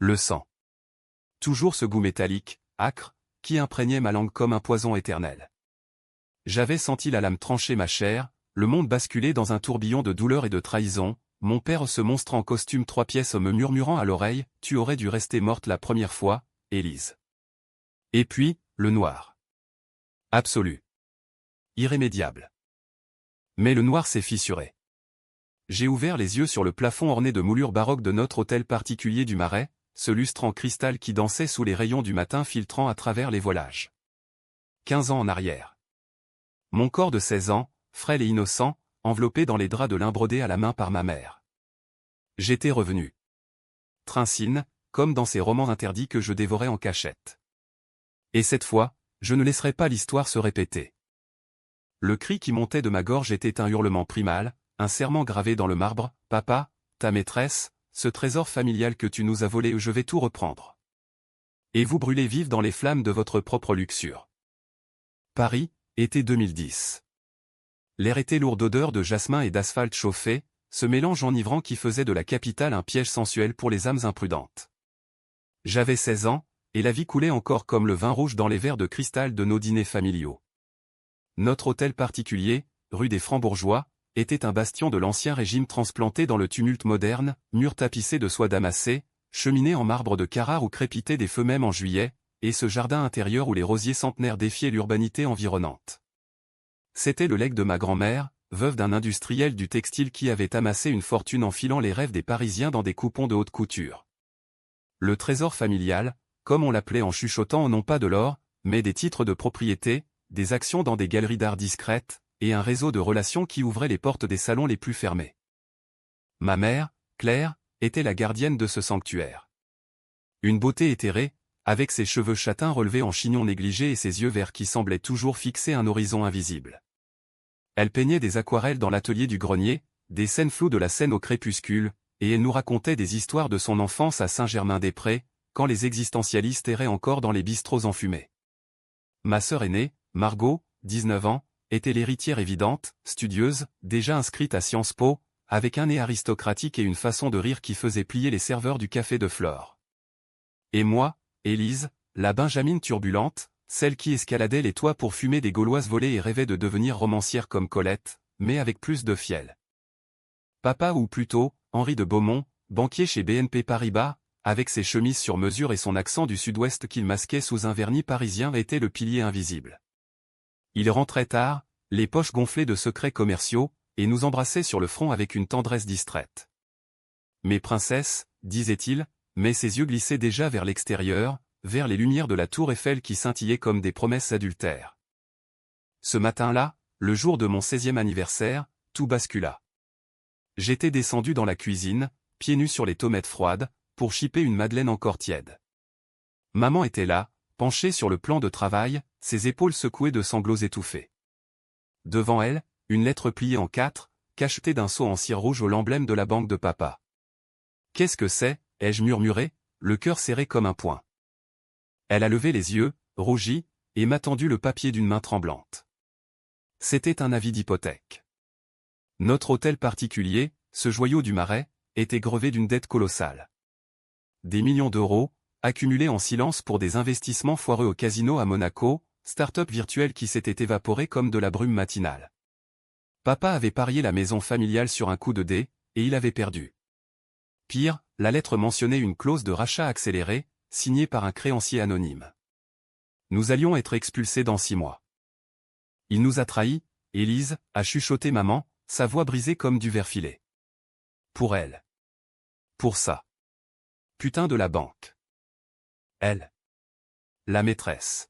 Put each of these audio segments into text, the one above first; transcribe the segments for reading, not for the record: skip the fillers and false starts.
Le sang. Toujours ce goût métallique, âcre, qui imprégnait ma langue comme un poison éternel. J'avais senti la lame trancher ma chair, le monde basculer dans un tourbillon de douleur et de trahison, mon père ce monstre en costume 3 pièces me murmurant à l'oreille « Tu aurais dû rester morte la première fois, Élise. » Et puis, le noir. Absolu. Irrémédiable. Mais le noir s'est fissuré. J'ai ouvert les yeux sur le plafond orné de moulures baroques de notre hôtel particulier du Marais, ce lustre en cristal qui dansait sous les rayons du matin filtrant à travers les voilages. 15 ans en arrière. Mon corps de 16 ans, frêle et innocent, enveloppé dans les draps de lin brodés à la main par ma mère. J'étais revenu. Trincine, comme dans ces romans interdits que je dévorais en cachette. Et cette fois, je ne laisserai pas l'histoire se répéter. Le cri qui montait de ma gorge était un hurlement primal, un serment gravé dans le marbre, « Papa, ta maîtresse, ce trésor familial que tu nous as volé, je vais tout reprendre. » Et vous brûlez vive dans les flammes de votre propre luxure. Paris, été 2010. L'air était lourd d'odeur de jasmin et d'asphalte chauffé, ce mélange enivrant qui faisait de la capitale un piège sensuel pour les âmes imprudentes. J'avais 16 ans, et la vie coulait encore comme le vin rouge dans les verres de cristal de nos dîners familiaux. Notre hôtel particulier, rue des Francs-Bourgeois, était un bastion de l'ancien régime transplanté dans le tumulte moderne, murs tapissés de soie damassée, cheminée en marbre de Carrare où crépitaient des feux même en juillet, et ce jardin intérieur où les rosiers centenaires défiaient l'urbanité environnante. C'était le legs de ma grand-mère, veuve d'un industriel du textile qui avait amassé une fortune en filant les rêves des Parisiens dans des coupons de haute couture. Le trésor familial, comme on l'appelait en chuchotant non pas de l'or, mais des titres de propriété, des actions dans des galeries d'art discrètes, et un réseau de relations qui ouvrait les portes des salons les plus fermés. Ma mère, Claire, était la gardienne de ce sanctuaire. Une beauté éthérée, avec ses cheveux châtains relevés en chignon négligé et ses yeux verts qui semblaient toujours fixer un horizon invisible. Elle peignait des aquarelles dans l'atelier du grenier, des scènes floues de la Seine au crépuscule, et elle nous racontait des histoires de son enfance à Saint-Germain-des-Prés, quand les existentialistes erraient encore dans les bistrots enfumés. Ma sœur aînée, Margot, 19 ans, était l'héritière évidente, studieuse, déjà inscrite à Sciences Po, avec un nez aristocratique et une façon de rire qui faisait plier les serveurs du café de Flore. Et moi, Élise, la Benjamine turbulente, celle qui escaladait les toits pour fumer des Gauloises volées et rêvait de devenir romancière comme Colette, mais avec plus de fiel. Papa ou plutôt, Henri de Beaumont, banquier chez BNP Paribas, avec ses chemises sur mesure et son accent du sud-ouest qu'il masquait sous un vernis parisien était le pilier invisible. Il rentrait tard, les poches gonflées de secrets commerciaux, et nous embrassait sur le front avec une tendresse distraite. Mes princesses, disait-il, mais ses yeux glissaient déjà vers l'extérieur, vers les lumières de la tour Eiffel qui scintillaient comme des promesses adultères. Ce matin-là, le jour de mon 16e anniversaire, tout bascula. J'étais descendu dans la cuisine, pieds nus sur les tomates froides, pour chipper une madeleine encore tiède. Maman était là, penchée sur le plan de travail, ses épaules secouées de sanglots étouffés. Devant elle, une lettre pliée en 4, cachetée d'un sceau en cire rouge au l'emblème de la banque de papa. « Qu'est-ce que c'est » ai-je murmuré, le cœur serré comme un poing. Elle a levé les yeux, rougi, et m'a tendu le papier d'une main tremblante. C'était un avis d'hypothèque. Notre hôtel particulier, ce joyau du Marais, était grevé d'une dette colossale. Des millions d'euros, accumulés en silence pour des investissements foireux au casino à Monaco, start-up virtuelle qui s'était évaporée comme de la brume matinale. Papa avait parié la maison familiale sur un coup de dé, et il avait perdu. Pire, la lettre mentionnait une clause de rachat accélérée, signée par un créancier anonyme. Nous allions être expulsés dans 6 mois. Il nous a trahis, Élise, a chuchoté maman, sa voix brisée comme du verre filé. Pour elle. Pour ça. Putain de la banque. Elle. La maîtresse.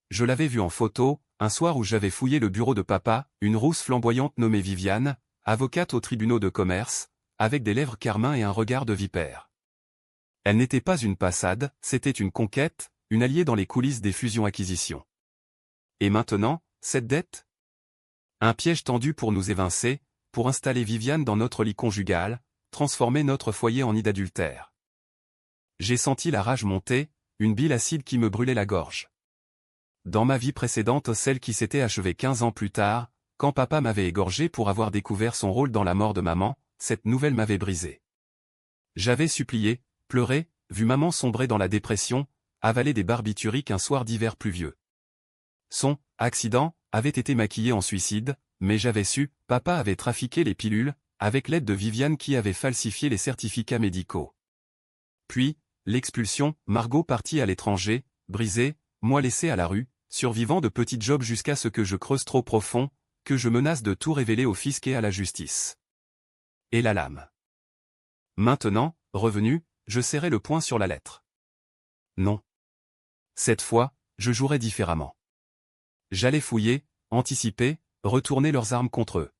Je l'avais vue en photo, un soir où j'avais fouillé le bureau de papa, une rousse flamboyante nommée Viviane, avocate aux tribunaux de commerce, avec des lèvres carmin et un regard de vipère. Elle n'était pas une passade, c'était une conquête, une alliée dans les coulisses des fusions-acquisitions. Et maintenant, cette dette ? Un piège tendu pour nous évincer, pour installer Viviane dans notre lit conjugal, transformer notre foyer en nid d'adultère. J'ai senti la rage monter, une bile acide qui me brûlait la gorge. Dans ma vie précédente, celle qui s'était achevée 15 ans plus tard, quand papa m'avait égorgé pour avoir découvert son rôle dans la mort de maman, cette nouvelle m'avait brisé. J'avais supplié, pleuré, vu maman sombrer dans la dépression, avaler des barbituriques un soir d'hiver pluvieux. Son accident avait été maquillé en suicide, mais j'avais su, papa avait trafiqué les pilules, avec l'aide de Viviane qui avait falsifié les certificats médicaux. Puis, l'expulsion, Margot partie à l'étranger, brisée, moi laissé à la rue, survivant de petits jobs jusqu'à ce que je creuse trop profond, que je menace de tout révéler au fisc et à la justice. Et la lame. Maintenant, revenu, je serrais le poing sur la lettre. Non. Cette fois, je jouerais différemment. J'allais fouiller, anticiper, retourner leurs armes contre eux.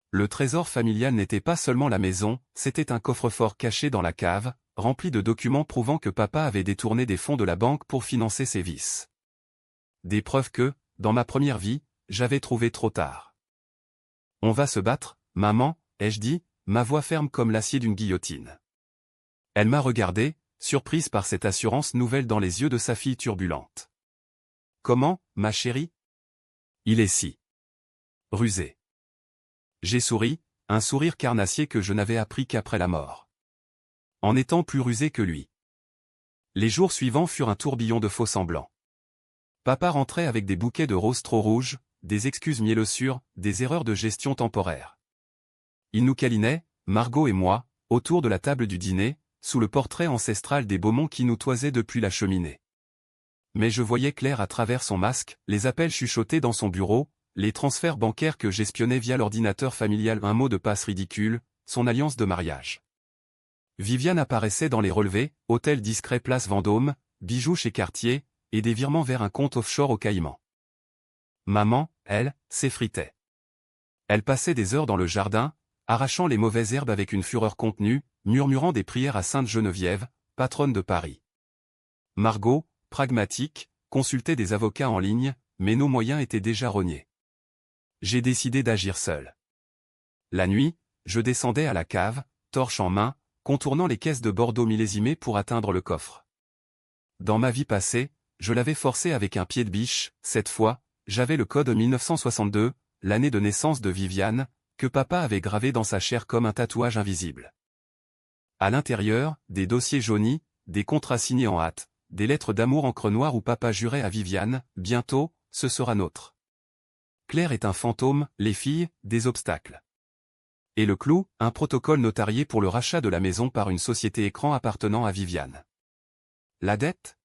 Le trésor familial n'était pas seulement la maison, c'était un coffre-fort caché dans la cave, rempli de documents prouvant que papa avait détourné des fonds de la banque pour financer ses vices. Des preuves que, dans ma première vie, j'avais trouvé trop tard. On va se battre, maman, ai-je dit, ma voix ferme comme l'acier d'une guillotine. Elle m'a regardé, surprise par cette assurance nouvelle dans les yeux de sa fille turbulente. Comment, ma chérie? Il est si rusé. J'ai souri, un sourire carnassier que je n'avais appris qu'après la mort. En étant plus rusé que lui. Les jours suivants furent un tourbillon de faux-semblants. Papa rentrait avec des bouquets de roses trop rouges, des excuses mielleux des erreurs de gestion temporaire. Il nous câlinait, Margot et moi, autour de la table du dîner, sous le portrait ancestral des Beaumont qui nous toisait depuis la cheminée. Mais je voyais clair à travers son masque, les appels chuchotés dans son bureau, les transferts bancaires que j'espionnais via l'ordinateur familial, un mot de passe ridicule, son alliance de mariage. Viviane apparaissait dans les relevés, hôtel discret place Vendôme, bijoux chez Cartier, et des virements vers un compte offshore au Caïmans. Maman, elle, s'effritait. Elle passait des heures dans le jardin, arrachant les mauvaises herbes avec une fureur contenue, murmurant des prières à Sainte Geneviève, patronne de Paris. Margot, pragmatique, consultait des avocats en ligne, mais nos moyens étaient déjà rognés. J'ai décidé d'agir seul. La nuit, je descendais à la cave, torche en main, contournant les caisses de Bordeaux millésimées pour atteindre le coffre. Dans ma vie passée, je l'avais forcé avec un pied de biche, cette fois, j'avais le code 1962, l'année de naissance de Viviane, que papa avait gravé dans sa chair comme un tatouage invisible. À l'intérieur, des dossiers jaunis, des contrats signés en hâte, des lettres d'amour encre noire où papa jurait à Viviane, bientôt, ce sera nôtre. Claire est un fantôme, les filles, des obstacles. Et le clou, un protocole notarié pour le rachat de la maison par une société écran appartenant à Viviane. La dette?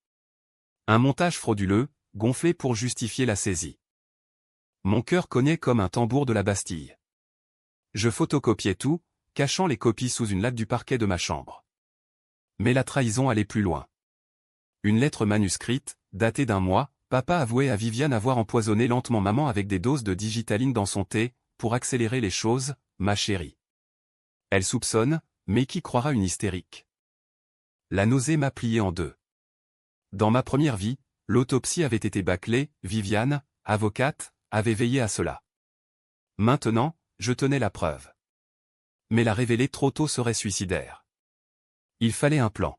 Un montage frauduleux, gonflé pour justifier la saisie. Mon cœur cognait comme un tambour de la Bastille. Je photocopiais tout, cachant les copies sous une latte du parquet de ma chambre. Mais la trahison allait plus loin. Une lettre manuscrite, datée d'un mois, papa avouait à Viviane avoir empoisonné lentement maman avec des doses de digitaline dans son thé, pour accélérer les choses, ma chérie. Elle soupçonne, mais qui croira une hystérique? La nausée m'a plié en deux. Dans ma première vie, l'autopsie avait été bâclée, Viviane, avocate, avait veillé à cela. Maintenant, je tenais la preuve. Mais la révéler trop tôt serait suicidaire. Il fallait un plan.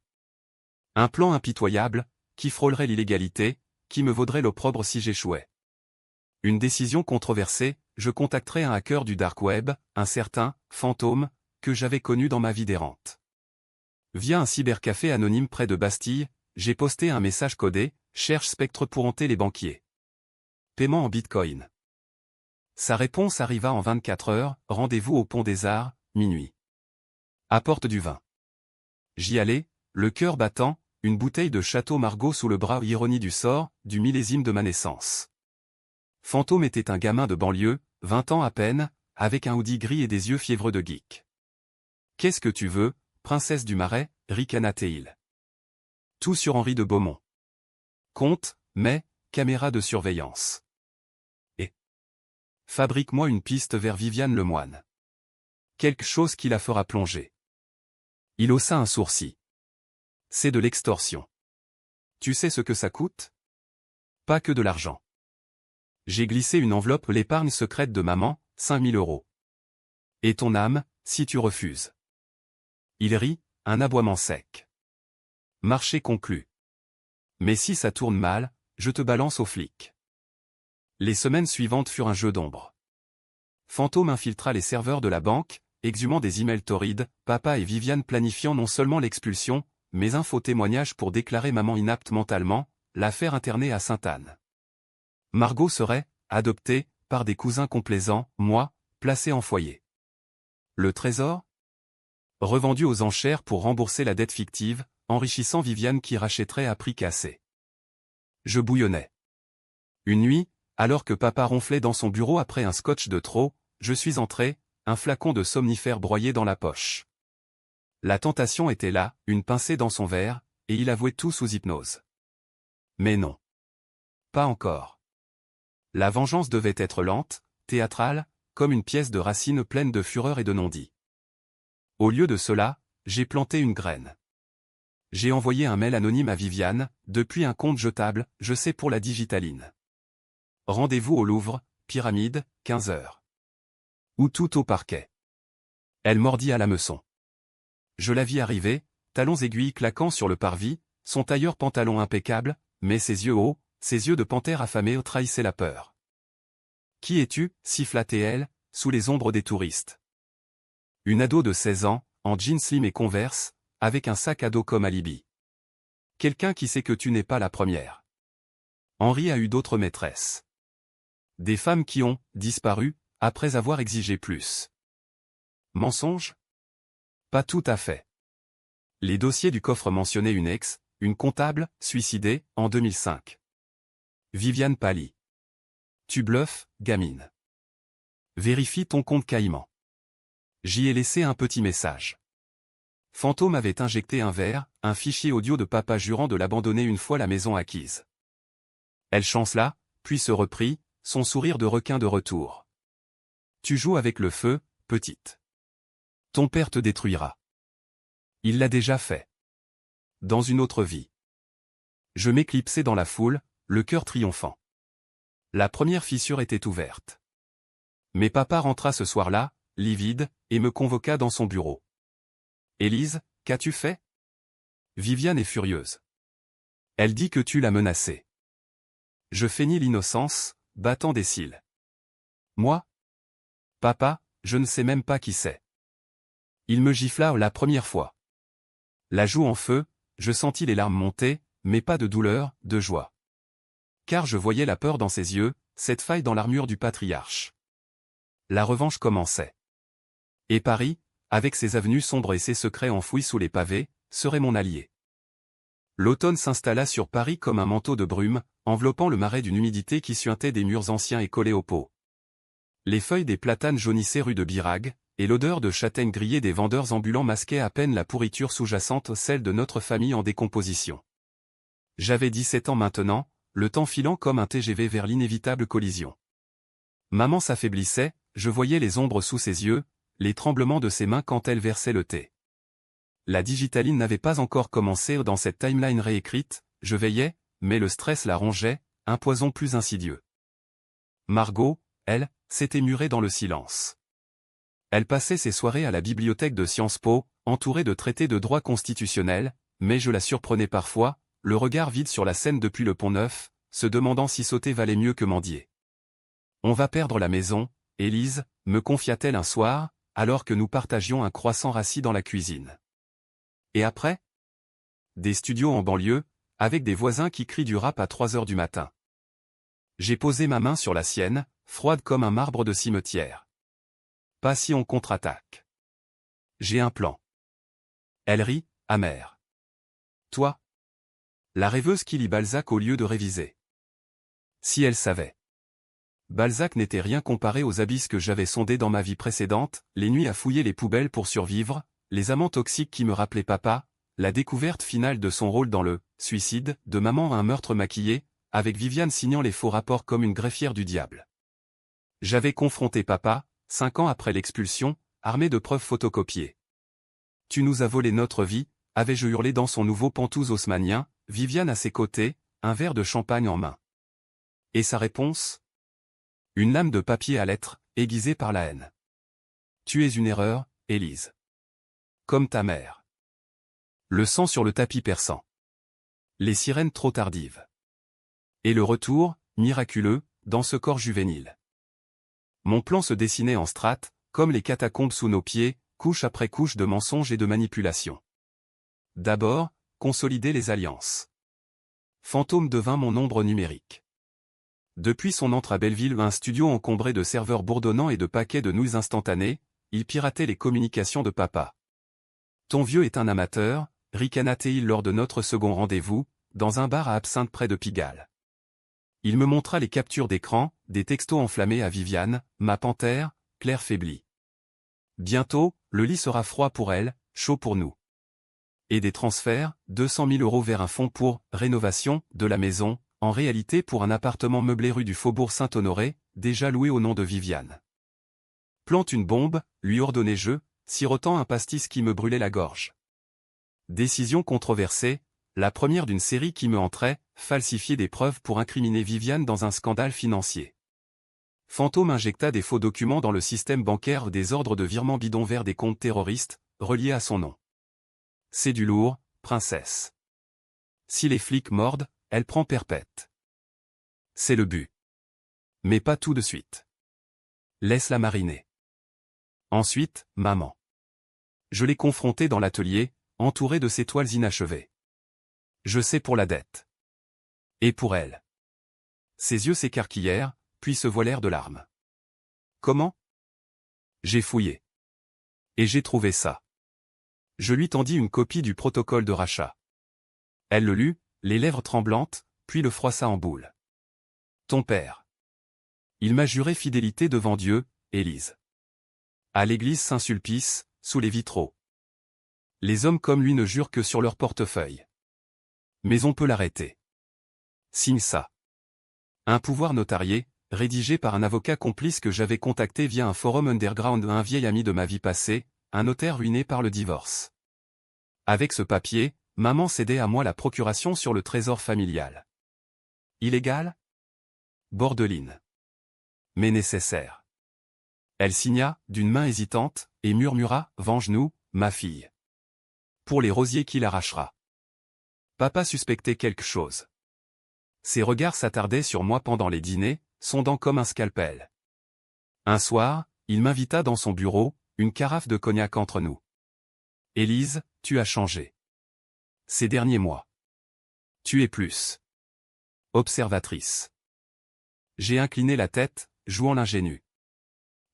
Un plan impitoyable, qui frôlerait l'illégalité, qui me vaudrait l'opprobre si j'échouais. Une décision controversée, je contacterais un hacker du dark web, un certain fantôme, que j'avais connu dans ma vie d'errante. Via un cybercafé anonyme près de Bastille, j'ai posté un message codé, cherche spectre pour hanter les banquiers. Paiement en bitcoin. Sa réponse arriva en 24 heures, rendez-vous au Pont des Arts, minuit. Apporte du vin. J'y allais, le cœur battant, une bouteille de Château Margaux sous le bras, ironie du sort, du millésime de ma naissance. Fantôme était un gamin de banlieue, 20 ans à peine, avec un hoodie gris et des yeux fiévreux de geek. Qu'est-ce que tu veux, princesse du Marais, ricana-t-il. Tout sur Henri de Beaumont. Compte, mais, caméra de surveillance. Et fabrique-moi une piste vers Viviane Lemoine. Quelque chose qui la fera plonger. Il haussa un sourcil. C'est de l'extorsion. Tu sais ce que ça coûte? Pas que de l'argent. J'ai glissé une enveloppe l'épargne secrète de maman, 5000 €. Et ton âme, si tu refuses. Il rit, un aboiement sec. Marché conclu. Mais si ça tourne mal, je te balance aux flics. Les semaines suivantes furent un jeu d'ombre. Fantôme infiltra les serveurs de la banque, exhumant des emails torrides, papa et Viviane planifiant non seulement l'expulsion, mais un faux témoignage pour déclarer maman inapte mentalement, la faire interner à Sainte-Anne. Margot serait, adoptée, par des cousins complaisants, moi, placé en foyer. Le trésor? Revendu aux enchères pour rembourser la dette fictive, enrichissant Viviane qui rachèterait à prix cassé. Je bouillonnais. Une nuit, alors que papa ronflait dans son bureau après un scotch de trop, je suis entré, un flacon de somnifère broyé dans la poche. La tentation était là, une pincée dans son verre, et il avouait tout sous hypnose. Mais non. Pas encore. La vengeance devait être lente, théâtrale, comme une pièce de Racine pleine de fureur et de non-dit. Au lieu de cela, j'ai planté une graine. J'ai envoyé un mail anonyme à Viviane, depuis un compte jetable, je sais pour la digitaline. Rendez-vous au Louvre, Pyramide, 15 h. Ou tout au parquet. Elle mordit à l'hameçon. Je la vis arriver, talons aiguilles claquant sur le parvis, son tailleur pantalon impeccable, mais ses yeux hauts, ses yeux de panthère affamée trahissaient la peur. « Qui es-tu » siffla-t-elle, sous les ombres des touristes. Une ado de 16 ans, en jeans slim et Converse, avec un sac à dos comme alibi. Quelqu'un qui sait que tu n'es pas la première. Henri a eu d'autres maîtresses. Des femmes qui ont disparu, après avoir exigé plus. Mensonge? Pas tout à fait. Les dossiers du coffre mentionnaient une comptable, suicidée, en 2005. Viviane pâlit. Tu bluffes, gamine. Vérifie ton compte Caïman. J'y ai laissé un petit message. Fantôme avait injecté un fichier audio de papa jurant de l'abandonner une fois la maison acquise. Elle chancela, puis se reprit, son sourire de requin de retour. Tu joues avec le feu, petite. Ton père te détruira. Il l'a déjà fait. Dans une autre vie. Je m'éclipsai dans la foule, le cœur triomphant. La première fissure était ouverte. Mais papa rentra ce soir-là, livide, et me convoqua dans son bureau. Élise, qu'as-tu fait? Viviane est furieuse. Elle dit que tu l'as menacée. Je feignis l'innocence, battant des cils. Moi? Papa, je ne sais même pas qui c'est. Il me gifla la première fois. La joue en feu, je sentis les larmes monter, mais pas de douleur, de joie. Car je voyais la peur dans ses yeux, cette faille dans l'armure du patriarche. La revanche commençait. Et Paris, avec ses avenues sombres et ses secrets enfouis sous les pavés, serait mon allié. L'automne s'installa sur Paris comme un manteau de brume, enveloppant le marais d'une humidité qui suintait des murs anciens et collés aux pots. Les feuilles des platanes jaunissaient rue de Birague, et l'odeur de châtaignes grillées des vendeurs ambulants masquait à peine la pourriture sous-jacente, celle de notre famille en décomposition. J'avais 17 ans maintenant, le temps filant comme un TGV vers l'inévitable collision. Maman s'affaiblissait, je voyais les ombres sous ses yeux, les tremblements de ses mains quand elle versait le thé. La digitaline n'avait pas encore commencé dans cette timeline réécrite, je veillais, mais le stress la rongeait, un poison plus insidieux. Margot, elle, s'était murée dans le silence. Elle passait ses soirées à la bibliothèque de Sciences Po, entourée de traités de droit constitutionnel, mais je la surprenais parfois, le regard vide sur la scène depuis le Pont-Neuf, se demandant si sauter valait mieux que mendier. On va perdre la maison, Élise, me confia-t-elle un soir, alors que nous partagions un croissant rassis dans la cuisine. Et après? Des studios en banlieue, avec des voisins qui crient du rap à 3 h du matin. J'ai posé ma main sur la sienne, froide comme un marbre de cimetière. Pas si on contre-attaque. J'ai un plan. Elle rit, amère. Toi? La rêveuse qui lit Balzac au lieu de réviser. Si elle savait. Balzac n'était rien comparé aux abysses que j'avais sondés dans ma vie précédente, les nuits à fouiller les poubelles pour survivre, les amants toxiques qui me rappelaient papa, la découverte finale de son rôle dans le « suicide » de maman à un meurtre maquillé, avec Viviane signant les faux rapports comme une greffière du diable. J'avais confronté papa, 5 ans après l'expulsion, armé de preuves photocopiées. « Tu nous as volé notre vie », avais-je hurlé dans son nouveau pantouz haussmannien, Viviane à ses côtés, un verre de champagne en main. Et sa réponse? Une lame de papier à lettres, aiguisée par la haine. « Tu es une erreur, Élise. Comme ta mère. » Le sang sur le tapis perçant. Les sirènes trop tardives. Et le retour, miraculeux, dans ce corps juvénile. Mon plan se dessinait en strates, comme les catacombes sous nos pieds, couche après couche de mensonges et de manipulations. D'abord, consolider les alliances. Fantôme devint mon ombre numérique. Depuis son entrée à Belleville, un studio encombré de serveurs bourdonnants et de paquets de nouilles instantanées, il piratait les communications de papa. Ton vieux est un amateur, ricana-t-il lors de notre second rendez-vous, dans un bar à absinthe près de Pigalle. Il me montra les captures d'écran, des textos enflammés à Viviane, ma panthère, Claire faiblie. Bientôt, le lit sera froid pour elle, chaud pour nous. Et des transferts, 200 000 € vers un fonds pour rénovation de la maison, en réalité pour un appartement meublé rue du Faubourg Saint-Honoré, déjà loué au nom de Viviane. Plante une bombe, lui ordonnai-je, sirotant un pastis qui me brûlait la gorge. Décision controversée, la première d'une série qui me entrait, falsifier des preuves pour incriminer Viviane dans un scandale financier. Fantôme injecta des faux documents dans le système bancaire, des ordres de virement bidon vers des comptes terroristes, reliés à son nom. C'est du lourd, princesse. Si les flics mordent, elle prend perpète. C'est le but. Mais pas tout de suite. Laisse-la mariner. Ensuite, maman. Je l'ai confrontée dans l'atelier, entourée de ses toiles inachevées. Je sais pour la dette. Et pour elle. Ses yeux s'écarquillèrent, puis se voilèrent de larmes. Comment? J'ai fouillé. Et j'ai trouvé ça. Je lui tendis une copie du protocole de rachat. Elle le lut, les lèvres tremblantes, puis le froissa en boule. Ton père. Il m'a juré fidélité devant Dieu, Élise. À l'église Saint-Sulpice, sous les vitraux. Les hommes comme lui ne jurent que sur leur portefeuille. Mais on peut l'arrêter. Signe ça. Un pouvoir notarié, rédigé par un avocat complice que j'avais contacté via un forum underground, un vieil ami de ma vie passée, un notaire ruiné par le divorce. Avec ce papier, maman cédait à moi la procuration sur le trésor familial. Illégal? Bordeline. Mais nécessaire. Elle signa, d'une main hésitante, et murmura, « Venge-nous, ma fille. Pour les rosiers qu'il arrachera. » Papa suspectait quelque chose. Ses regards s'attardaient sur moi pendant les dîners, sondant comme un scalpel. Un soir, il m'invita dans son bureau, une carafe de cognac entre nous. « Élise, tu as changé. Ces derniers mois. Tu es plus observatrice. » J'ai incliné la tête, jouant l'ingénu.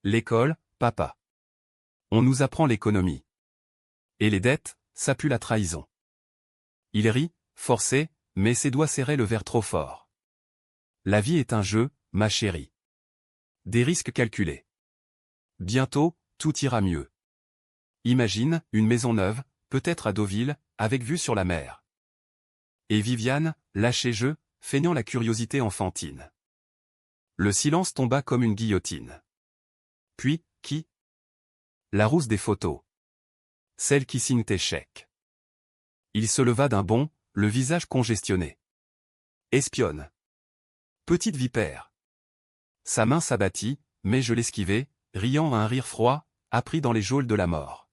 L'école, papa. On nous apprend l'économie. Et les dettes, ça pue la trahison. Il rit, forcé, mais ses doigts serraient le verre trop fort. La vie est un jeu, ma chérie. Des risques calculés. Bientôt, tout ira mieux. Imagine, une maison neuve, peut-être à Deauville, avec vue sur la mer. Et Viviane, lâché jeu, feignant la curiosité enfantine. Le silence tomba comme une guillotine. Puis, qui? La rousse des photos. Celle qui signe tes chèques. Il se leva d'un bond, le visage congestionné. Espionne. Petite vipère. Sa main s'abattit, mais je l'esquivai, riant à un rire froid, appris dans les geôles de la mort.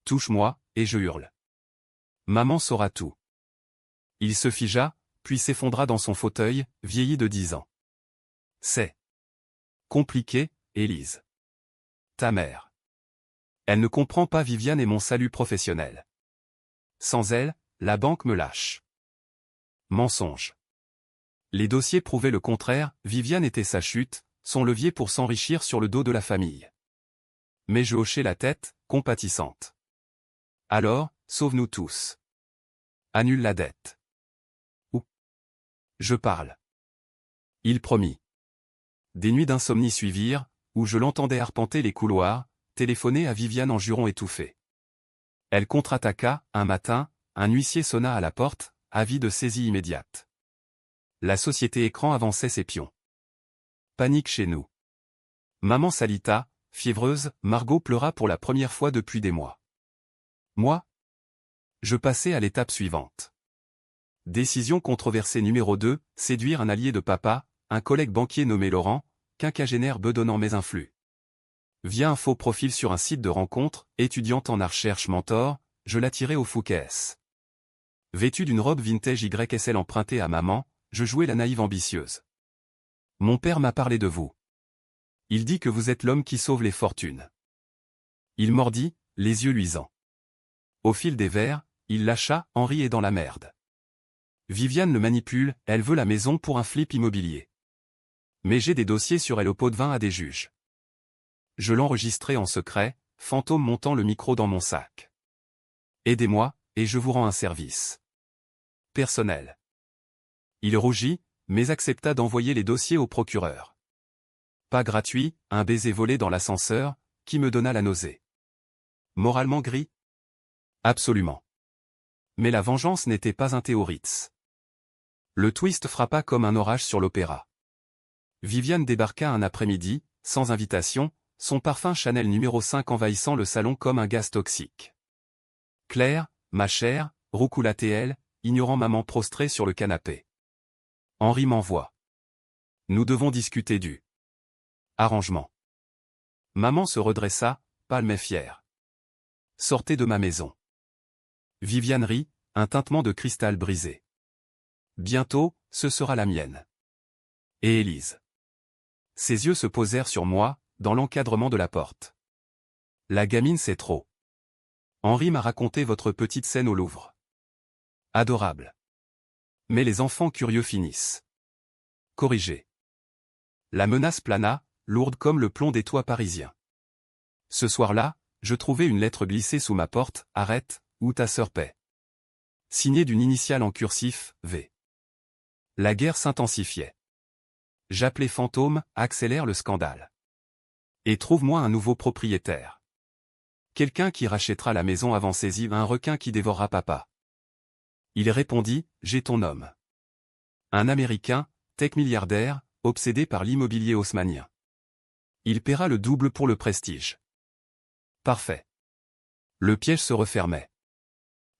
Touche-moi, et je hurle. Maman saura tout. Il se figea, puis s'effondra dans son fauteuil, vieilli de 10 ans. C'est compliqué, Élise. Ta mère. Elle ne comprend pas Viviane et mon salut professionnel. Sans elle, la banque me lâche. Mensonge. Les dossiers prouvaient le contraire, Viviane était sa chute, son levier pour s'enrichir sur le dos de la famille. Mais je hochai la tête, compatissante. Alors, sauve-nous tous. Annule la dette. Ou. Je parle. Il promit. Des nuits d'insomnie suivirent, où je l'entendais arpenter les couloirs, téléphoner à Viviane en jurons étouffés. Elle contre-attaqua, un matin, un huissier sonna à la porte, avis de saisie immédiate. La société écran avançait ses pions. Panique chez nous. Maman s'alita, fiévreuse, Margot pleura pour la première fois depuis des mois. Moi? Je passais à l'étape suivante. Décision controversée numéro 2, séduire un allié de papa, un collègue banquier nommé Laurent, quinquagénaire bedonnant mais influx. Via un faux profil sur un site de rencontre, étudiante en recherche mentor, je l'attirai au Fouquet's. Vêtu d'une robe vintage YSL empruntée à maman, je jouais la naïve ambitieuse. Mon père m'a parlé de vous. Il dit que vous êtes l'homme qui sauve les fortunes. Il mordit, les yeux luisants. Au fil des verres, il lâcha, Henri est dans la merde. Viviane le manipule, elle veut la maison pour un flip immobilier. Mais j'ai des dossiers sur elle au pot de vin à des juges. Je l'enregistrai en secret, Fantôme montant le micro dans mon sac. Aidez-moi, et je vous rends un service. Personnel. Il rougit, mais accepta d'envoyer les dossiers au procureur. Pas gratuit, un baiser volé dans l'ascenseur, qui me donna la nausée. Moralement gris? Absolument. Mais la vengeance n'était pas un Théoritz. Le twist frappa comme un orage sur l'opéra. Viviane débarqua un après-midi, sans invitation, son parfum Chanel numéro 5 envahissant le salon comme un gaz toxique. Claire, ma chère, roucoula-t-elle, ignorant maman prostrée sur le canapé. Henri m'envoie. Nous devons discuter du arrangement. Maman se redressa, pâle mais fière. Sortez de ma maison. Viviane rit, un tintement de cristal brisé. Bientôt, ce sera la mienne. Et Élise. Ses yeux se posèrent sur moi, dans l'encadrement de la porte. La gamine c'est trop. Henri m'a raconté votre petite scène au Louvre. Adorable. Mais les enfants curieux finissent. Corrigés. La menace plana, lourde comme le plomb des toits parisiens. Ce soir-là, je trouvai une lettre glissée sous ma porte, arrête, où ta sœur paie. Signée d'une initiale en cursif, V. La guerre s'intensifiait. J'appelais Fantôme, accélère le scandale. Et trouve-moi un nouveau propriétaire. Quelqu'un qui rachètera la maison avant saisie, un requin qui dévorera papa. Il répondit, j'ai ton homme. Un Américain, tech milliardaire, obsédé par l'immobilier haussmannien. Il paiera le double pour le prestige. Parfait. Le piège se refermait.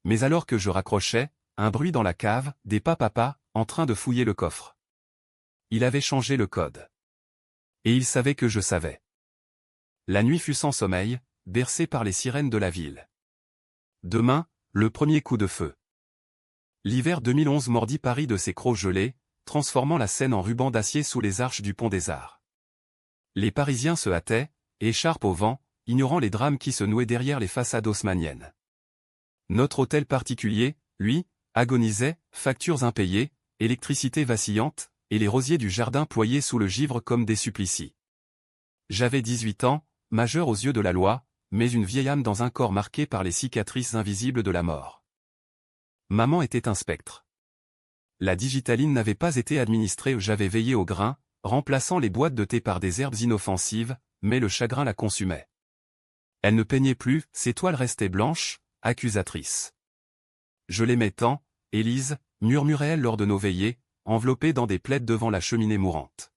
Mais alors que je raccrochais, un bruit dans la cave, des pas papa, en train de fouiller le coffre. Il avait changé le code. Et il savait que je savais. La nuit fut sans sommeil, bercée par les sirènes de la ville. Demain, le premier coup de feu. L'hiver 2011 mordit Paris de ses crocs gelés, transformant la Seine en ruban d'acier sous les arches du pont des Arts. Les Parisiens se hâtaient, écharpe au vent, ignorant les drames qui se nouaient derrière les façades haussmanniennes. Notre hôtel particulier, lui, agonisait, factures impayées, électricité vacillante, et les rosiers du jardin ployés sous le givre comme des supplicies. J'avais 18 ans, majeur aux yeux de la loi, mais une vieille âme dans un corps marqué par les cicatrices invisibles de la mort. Maman était un spectre. La digitaline n'avait pas été administrée, j'avais veillé au grain, remplaçant les boîtes de thé par des herbes inoffensives, mais le chagrin la consumait. Elle ne peignait plus, ses toiles restaient blanches, accusatrices. Je l'aimais tant, Élise, murmurait-elle lors de nos veillées, enveloppée dans des plaids devant la cheminée mourante.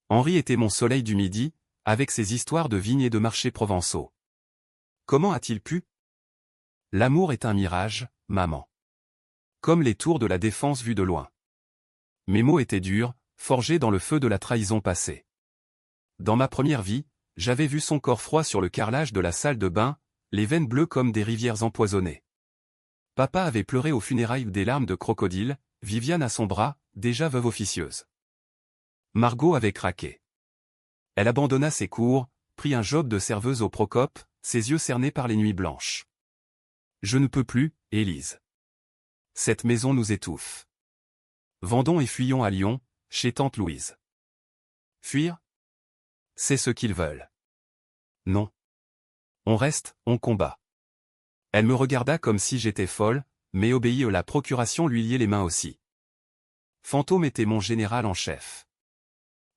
Henri était mon soleil du midi, avec ses histoires de vignes et de marchés provençaux. Comment a-t-il pu? L'amour est un mirage, maman. Comme les tours de la Défense vues de loin. Mes mots étaient durs, forgés dans le feu de la trahison passée. Dans ma première vie, j'avais vu son corps froid sur le carrelage de la salle de bain, les veines bleues comme des rivières empoisonnées. Papa avait pleuré aux funérailles des larmes de crocodile, Viviane à son bras, déjà veuve officieuse. Margot avait craqué. Elle abandonna ses cours, prit un job de serveuse au Procope, ses yeux cernés par les nuits blanches. Je ne peux plus, Élise. Cette maison nous étouffe. Vendons et fuyons à Lyon, chez tante Louise. Fuir? C'est ce qu'ils veulent. Non. On reste, on combat. Elle me regarda comme si j'étais folle, mais obéit à la procuration lui liait les mains aussi. Fantôme était mon général en chef.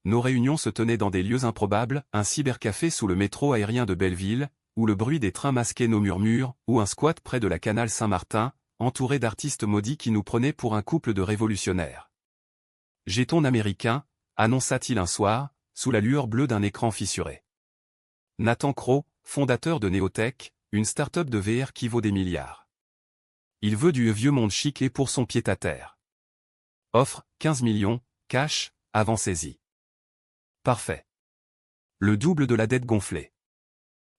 Nos réunions se tenaient dans des lieux improbables, un cybercafé sous le métro aérien de Belleville, où le bruit des trains masquait nos murmures, ou un squat près de la canal Saint-Martin, entouré d'artistes maudits qui nous prenaient pour un couple de révolutionnaires. J'ai ton américain, annonça-t-il un soir, sous la lueur bleue d'un écran fissuré. Nathan Crow, fondateur de Neotech, une start-up de VR qui vaut des milliards. Il veut du vieux monde chic et pour son pied-à-terre. Offre, 15 millions, cash, avant saisie. Parfait. Le double de la dette gonflée.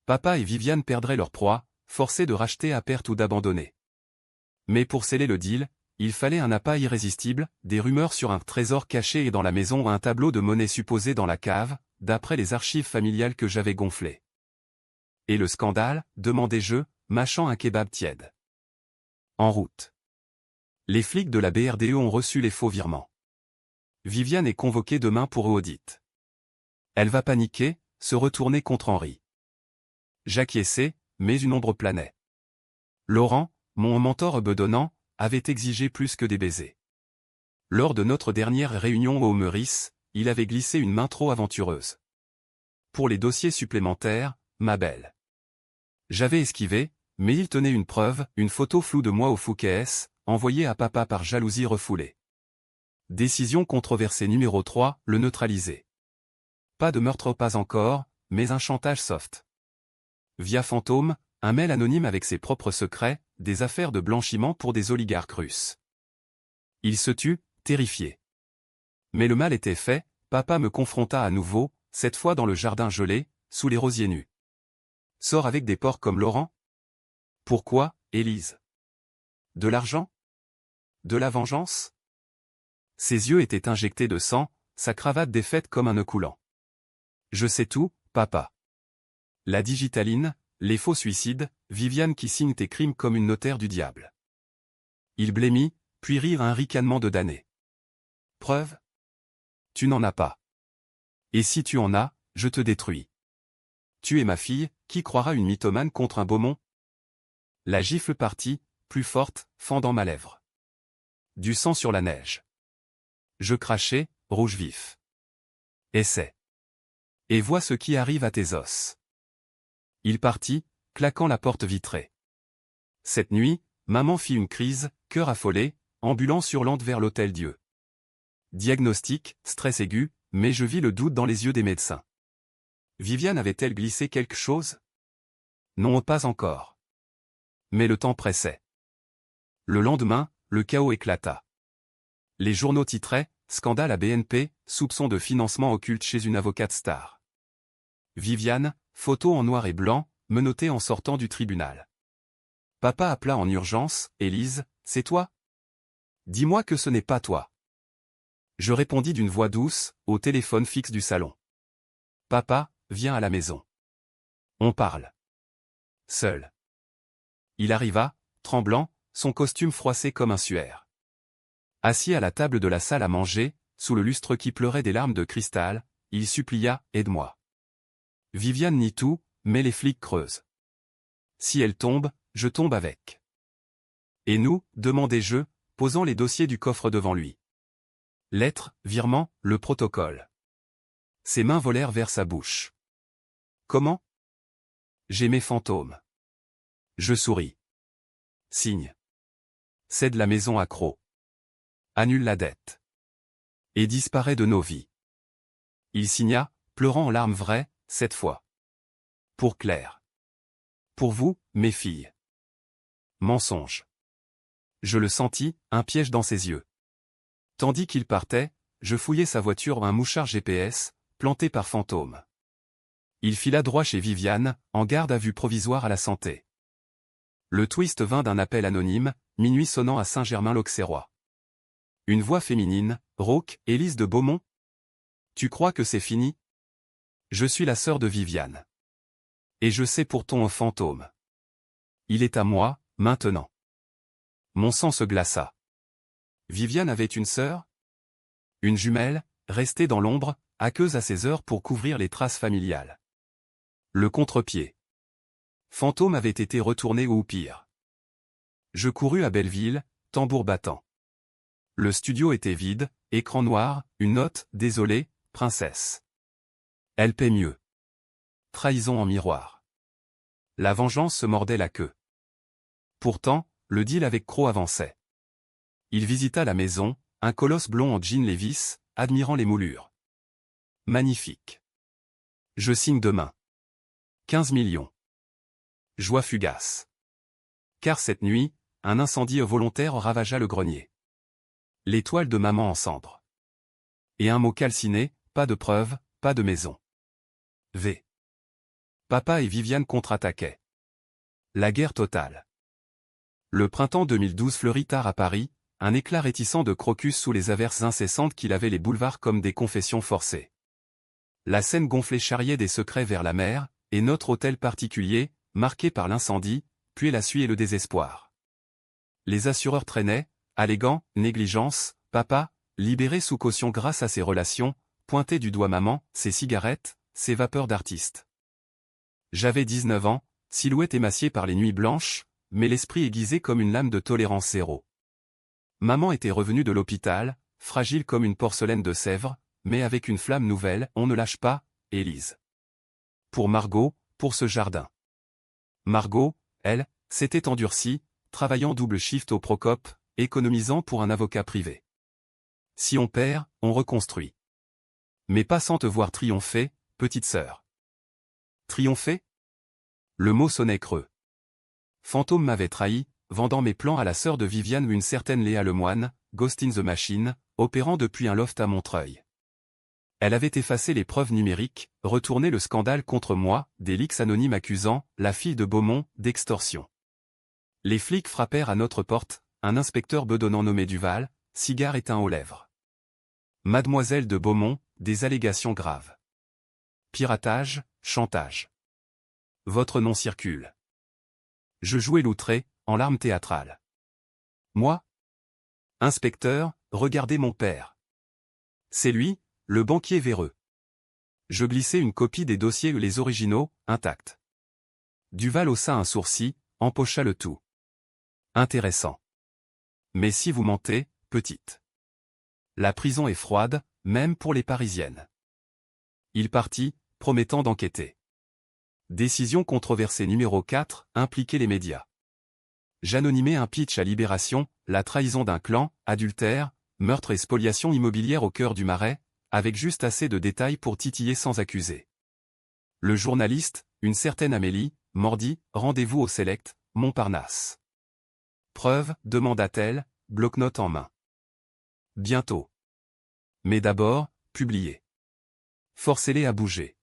Papa et Viviane perdraient leur proie, forcés de racheter à perte ou d'abandonner. Mais pour sceller le deal, il fallait un appât irrésistible, des rumeurs sur un trésor caché et dans la maison un tableau de monnaie supposé dans la cave, d'après les archives familiales que j'avais gonflées. Et le scandale, demandai-je, mâchant un kebab tiède. En route. Les flics de la BRDE ont reçu les faux virements. Viviane est convoquée demain pour audit. Elle va paniquer, se retourner contre Henri. J'acquiesçais, mais une ombre planait. Laurent, mon mentor bedonnant, avait exigé plus que des baisers. Lors de notre dernière réunion au Meurice, il avait glissé une main trop aventureuse. Pour les dossiers supplémentaires, ma belle. J'avais esquivé, mais il tenait une preuve, une photo floue de moi au Fouquet, envoyée à papa par jalousie refoulée. Décision controversée numéro 3, le neutraliser. Pas de meurtre pas encore, mais un chantage soft. Via Fantôme, un mail anonyme avec ses propres secrets, des affaires de blanchiment pour des oligarques russes. Il se tut, terrifié. Mais le mal était fait, papa me confronta à nouveau, cette fois dans le jardin gelé, sous les rosiers nus. Sors avec des porcs comme Laurent? Pourquoi, Élise? De l'argent? De la vengeance? Ses yeux étaient injectés de sang, sa cravate défaite comme un nœud coulant. Je sais tout, papa. La digitaline, les faux suicides, Viviane qui signe tes crimes comme une notaire du diable. Il blêmit, puis rit un ricanement de damné. Preuve? Tu n'en as pas. Et si tu en as, je te détruis. Tu es ma fille, qui croira une mythomane contre un Beaumont? La gifle partit, plus forte, fendant ma lèvre. Du sang sur la neige. Je crachai, rouge vif. Essaie. Et vois ce qui arrive à tes os. Il partit, claquant la porte vitrée. Cette nuit, maman fit une crise, cœur affolé, ambulance hurlante vers l'Hôtel-Dieu. Diagnostic, stress aigu, mais je vis le doute dans les yeux des médecins. Viviane avait-elle glissé quelque chose? Non, pas encore. Mais le temps pressait. Le lendemain, le chaos éclata. Les journaux titraient « Scandale à BNP, soupçon de financement occulte chez une avocate star ». Viviane, photo en noir et blanc, menottée en sortant du tribunal. Papa appela en urgence, « Élise, c'est toi? Dis-moi que ce n'est pas toi. » Je répondis d'une voix douce, au téléphone fixe du salon. « Papa, viens à la maison. On parle. » Seul. Il arriva, tremblant, son costume froissé comme un suaire. Assis à la table de la salle à manger, sous le lustre qui pleurait des larmes de cristal, il supplia « Aide-moi. » Viviane nie tout, mais les flics creusent. Si elle tombe, je tombe avec. Et nous, demandai-je, posant les dossiers du coffre devant lui. Lettres, virements, le protocole. Ses mains volèrent vers sa bouche. Comment? J'ai mes fantômes. Je souris. Signe. Cède la maison à Croc. Annule la dette. Et disparaît de nos vies. Il signa, pleurant en larmes vraies, cette fois. Pour Claire. Pour vous, mes filles. Mensonge. Je le sentis, un piège dans ses yeux. Tandis qu'il partait, je fouillais sa voiture un mouchard GPS, planté par Fantôme. Il fila droit chez Viviane, en garde à vue provisoire à la santé. Le twist vint d'un appel anonyme, minuit sonnant à Saint-Germain-l'Auxerrois. Une voix féminine, rauque, Élise de Beaumont? Tu crois que c'est fini? Je suis la sœur de Viviane. Et je sais pour ton Fantôme. Il est à moi, maintenant. Mon sang se glaça. Viviane avait une sœur? Une jumelle, restée dans l'ombre, aqueuse à ses heures pour couvrir les traces familiales. Le contre-pied. Fantôme avait été retourné ou pire. Je courus à Belleville, tambour battant. Le studio était vide, écran noir, une note, désolé, princesse. Elle paie mieux. Trahison en miroir. La vengeance se mordait la queue. Pourtant, le deal avec Croc avançait. Il visita la maison, un colosse blond en jean Levi's, admirant les moulures. Magnifique. Je signe demain. 15 millions. Joie fugace. Car cette nuit, un incendie volontaire ravagea le grenier. L'étoile de maman en cendres. Et un mot calciné, pas de preuve, pas de maison. V. Papa et Viviane contre-attaquaient. La guerre totale. Le printemps 2012 fleurit tard à Paris, un éclat réticent de crocus sous les averses incessantes qui lavaient les boulevards comme des confessions forcées. La Seine gonflée charriait des secrets vers la mer, et notre hôtel particulier, marqué par l'incendie, puait la suie et le désespoir. Les assureurs traînaient, allégant négligence, papa, libéré sous caution grâce à ses relations, pointait du doigt maman, ses cigarettes, ses vapeurs d'artiste. J'avais 19 ans, silhouette émaciée par les nuits blanches, mais l'esprit aiguisé comme une lame de tolérance zéro. Maman était revenue de l'hôpital, fragile comme une porcelaine de Sèvres, mais avec une flamme nouvelle, on ne lâche pas, Élise. Pour Margot, pour ce jardin. Margot, elle, s'était endurcie, travaillant double shift au Procope, économisant pour un avocat privé. Si on perd, on reconstruit. Mais pas sans te voir triompher, petite sœur. Triompher? Le mot sonnait creux. Fantôme m'avait trahi, vendant mes plans à la sœur de Viviane ou une certaine Léa Lemoine, Ghost in the Machine, opérant depuis un loft à Montreuil. Elle avait effacé les preuves numériques, retourné le scandale contre moi, des leaks anonymes accusant la fille de Beaumont d'extorsion. Les flics frappèrent à notre porte, un inspecteur bedonnant nommé Duval, cigare éteint aux lèvres. Mademoiselle de Beaumont, des allégations graves. Piratage, chantage. Votre nom circule. Je jouais l'outré, en larmes théâtrales. Moi? Inspecteur, regardez mon père. C'est lui, le banquier véreux. Je glissai une copie des dossiers et les originaux, intacts. Duval haussa un sourcil, empocha le tout. Intéressant. Mais si vous mentez, petite. La prison est froide, même pour les Parisiennes. Il partit, promettant d'enquêter. Décision controversée numéro 4, impliquer les médias. J'anonymais un pitch à Libération, la trahison d'un clan, adultère, meurtre et spoliation immobilière au cœur du Marais, avec juste assez de détails pour titiller sans accuser. Le journaliste, une certaine Amélie, mordit, rendez-vous au Select, Montparnasse. Preuve, demanda-t-elle, bloc-notes en main. Bientôt. Mais d'abord, publiez. Forcez-les à bouger.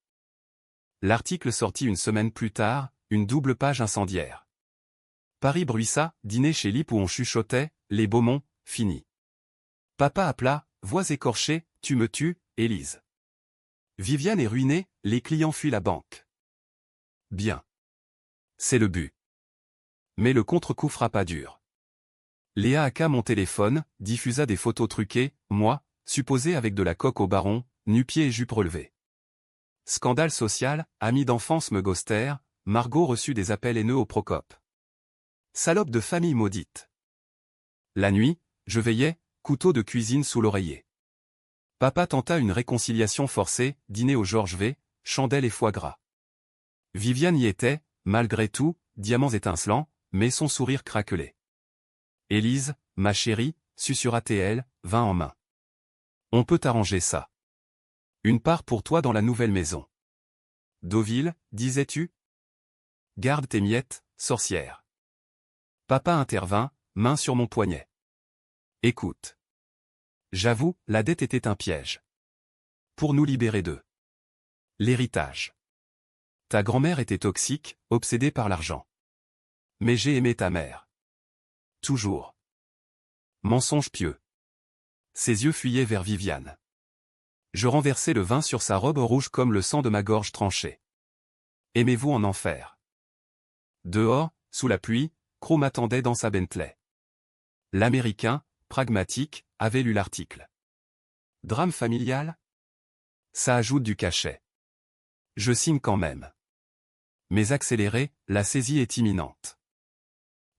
L'article sortit une semaine plus tard, une double page incendiaire. Paris bruissa, dîner chez Lip où on chuchotait, les Beaumont, fini. Papa appela, voix écorchée, tu me tues, Élise. Viviane est ruinée, les clients fuient la banque. Bien. C'est le but. Mais le contre-coup frappa dur. Léa hacka mon téléphone, diffusa des photos truquées, moi, supposé avec de la coque au baron, nu-pieds et jupe relevée. Scandale social, amis d'enfance me ghostèrent, Margot reçut des appels haineux au Procope. Salope de famille maudite. La nuit, je veillais, couteau de cuisine sous l'oreiller. Papa tenta une réconciliation forcée, dîner au Georges V, chandelle et foie gras. Viviane y était, malgré tout, diamants étincelants, mais son sourire craquelait. Élise, ma chérie, susurra-t-elle, vin en main. On peut arranger ça. Une part pour toi dans la nouvelle maison. Deauville, disais-tu? Garde tes miettes, sorcière. Papa intervint, main sur mon poignet. Écoute. J'avoue, la dette était un piège. Pour nous libérer d'eux. L'héritage. Ta grand-mère était toxique, obsédée par l'argent. Mais j'ai aimé ta mère. Toujours. Mensonge pieux. Ses yeux fuyaient vers Viviane. Je renversai le vin sur sa robe rouge comme le sang de ma gorge tranchée. Aimez-vous en enfer? Dehors, sous la pluie, Crow m'attendait dans sa Bentley. L'Américain, pragmatique, avait lu l'article. Drame familial? Ça ajoute du cachet. Je signe quand même. Mais accéléré, la saisie est imminente.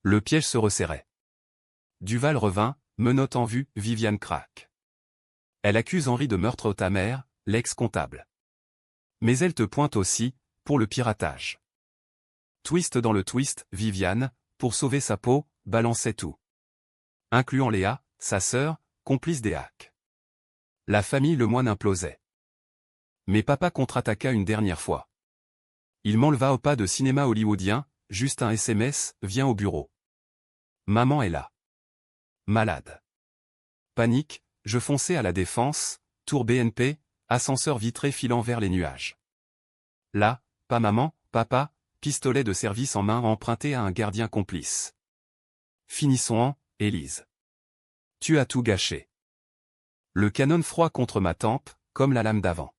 Le piège se resserrait. Duval revint, menottes en vue, Viviane craque. Elle accuse Henri de meurtre à ta mère, l'ex-comptable. Mais elle te pointe aussi, pour le piratage. Twist dans le twist, Viviane, pour sauver sa peau, balançait tout. Incluant Léa, sa sœur, complice des hacks. La famille Lemoine implosait. Mais papa contre-attaqua une dernière fois. Il m'enleva au pas de cinéma hollywoodien, juste un SMS, viens au bureau. Maman est là. Malade. Panique, je fonçais à la Défense, tour BNP, ascenseur vitré filant vers les nuages. Là, pas maman, papa, pistolet de service en main emprunté à un gardien complice. Finissons en, Élise. Tu as tout gâché. Le canon froid contre ma tempe, comme la lame d'avant.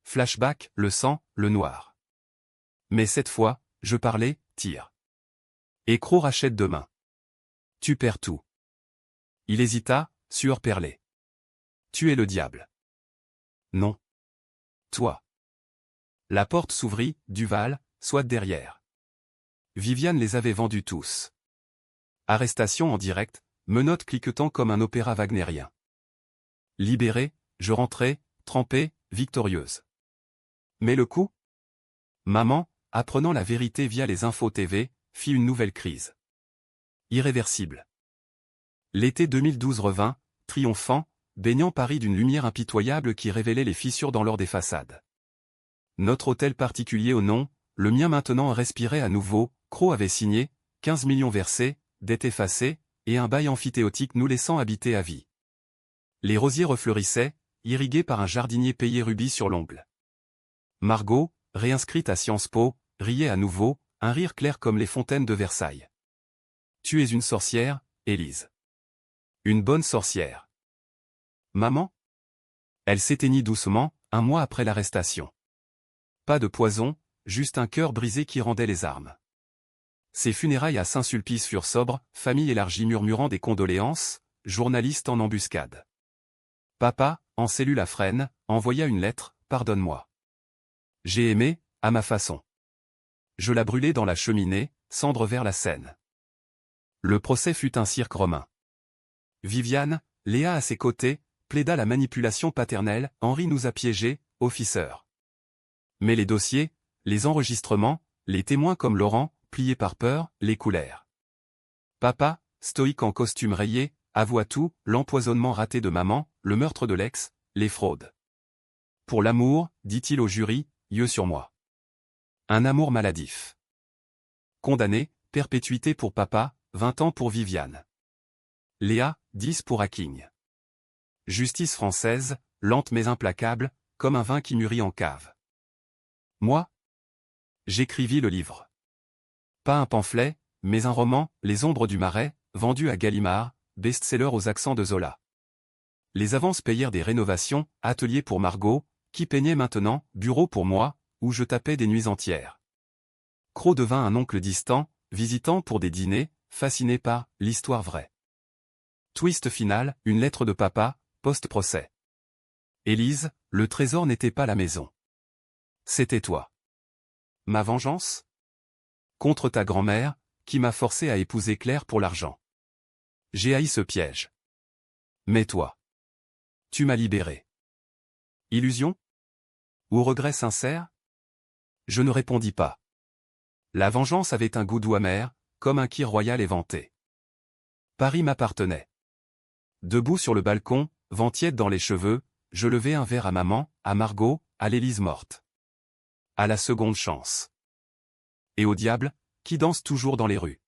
Flashback, le sang, le noir. Mais cette fois, je parlais, tire. Et Croc rachète demain. Tu perds tout. Il hésita, sueur perlée. Tu es le diable. Non. Toi. La porte s'ouvrit, Duval, soit derrière. Viviane les avait vendus tous. Arrestation en direct, menottes cliquetant comme un opéra wagnérien. Libéré, je rentrai, trempée, victorieuse. Mais le coup? Maman, apprenant la vérité via les infos TV, fit une nouvelle crise. Irréversible. L'été 2012 revint, triomphant, baignant Paris d'une lumière impitoyable qui révélait les fissures dans l'or des façades. Notre hôtel particulier au nom, le mien maintenant respirait à nouveau, Cros avait signé, 15 millions versés, dettes effacées, et un bail amphithéotique nous laissant habiter à vie. Les rosiers refleurissaient, irrigués par un jardinier payé rubis sur l'ongle. Margot, réinscrite à Sciences Po, riait à nouveau, un rire clair comme les fontaines de Versailles. Tu es une sorcière, Élise. Une bonne sorcière. Maman? Elle s'éteignit doucement, un mois après l'arrestation. Pas de poison, juste un cœur brisé qui rendait les armes. Ses funérailles à Saint-Sulpice furent sobres, famille élargie murmurant des condoléances, journaliste en embuscade. Papa, en cellule à Fresnes, envoya une lettre, pardonne-moi. J'ai aimé, à ma façon. Je la brûlai dans la cheminée, cendre vers la Seine. Le procès fut un cirque romain. Viviane, Léa à ses côtés, plaida la manipulation paternelle, Henri nous a piégés, officeurs. Mais les dossiers, les enregistrements, les témoins comme Laurent, pliés par peur, les coulèrent. Papa, stoïque en costume rayé, avoua tout, l'empoisonnement raté de maman, le meurtre de l'ex, les fraudes. Pour l'amour, dit-il au jury, yeux sur moi. Un amour maladif. Condamné, perpétuité pour papa, 20 ans pour Viviane. Léa, 10 pour Hacking. Justice française, lente mais implacable, comme un vin qui mûrit en cave. Moi? J'écrivis le livre. Pas un pamphlet, mais un roman, Les Ombres du Marais, vendu à Gallimard, best-seller aux accents de Zola. Les avances payèrent des rénovations, atelier pour Margot, qui peignait maintenant, bureau pour moi, où je tapais des nuits entières. Cros devint un oncle distant, visitant pour des dîners, fasciné par l'histoire vraie. Twist final, une lettre de papa, post-procès. Élise, le trésor n'était pas la maison. C'était toi. Ma vengeance? Contre ta grand-mère, qui m'a forcé à épouser Claire pour l'argent. J'ai haï ce piège. Mais toi. Tu m'as libéré. Illusion? Ou regret sincère? Je ne répondis pas. La vengeance avait un goût doux amer, comme un kir royal éventé. Paris m'appartenait. Debout sur le balcon, vent tiède dans les cheveux, je levai un verre à maman, à Margot, à l'Élise morte. À la seconde chance. Et au diable, qui danse toujours dans les rues.